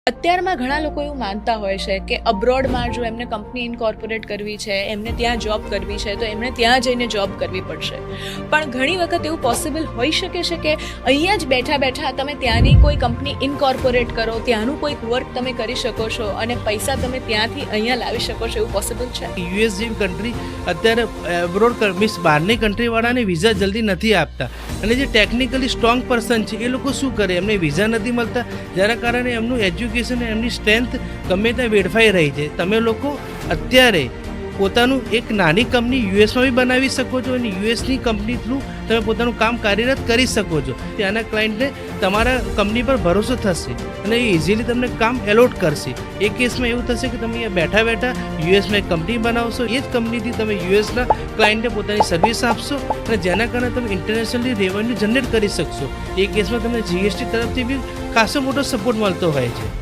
અત્યારમાં ઘણા લોકો એવું માનતા હોય છે કે અબ્રોડમાં જો એમને કંપની ઇનકોર્પોરેટ કરવી છે, એમને ત્યાં જોબ કરવી છે, તો એમને ત્યાં જઈને જોબ કરવી પડશે. પણ ઘણી વખત એવું પોસિબલ હોઈ શકે છે કે અહીંયા જ બેઠા બેઠા તમે ત્યાંની કોઈ કંપની ઇનકોર્પોરેટ કરો, ત્યાંનું કોઈક વર્ક તમે કરી શકો છો અને પૈસા તમે ત્યાંથી અહીંયા લાવી શકો છો. એવું પોસિબલ છે? યુએસ જેવી કન્ટ્રી અત્યારે એબ્રોડ મીન્સ બહારની કન્ટ્રીવાળાને વિઝા જલ્દી નથી આપતા, અને જે ટેકનિકલી સ્ટ્રોંગ પર્સન છે એ લોકો શું કરે, એમને વિઝા નથી મળતા, જેના કારણે એમનું એજ્યુકેશન એમની સ્ટ્રેન્થ ગમે ત્યાં વેડફાઈ રહી છે. તમે લોકો અત્યારે પોતાનું એક નાની કંપની યુએસમાં બી બનાવી શકો છો અને યુએસની કંપની થ્રુ તમે પોતાનું કામ કાર્યરત કરી શકો છો. ત્યાંના ક્લાયન્ટને તમારા કંપની પર ભરોસો થશે અને એ ઇઝીલી તમને કામ એલોટ કરશે. એ કેસમાં એવું થશે કે તમે અહીંયા બેઠા બેઠા યુએસમાં એક કંપની બનાવશો, એ જ કંપનીથી તમે યુએસના ક્લાયન્ટને પોતાની સર્વિસ આપશો અને જેના કારણે તમે ઇન્ટરનેશનલી રેવન્યુ જનરેટ કરી શકશો. એ કેસમાં તમને જીએસટી તરફથી બી ખાસો મોટો સપોર્ટ મળતો હોય છે.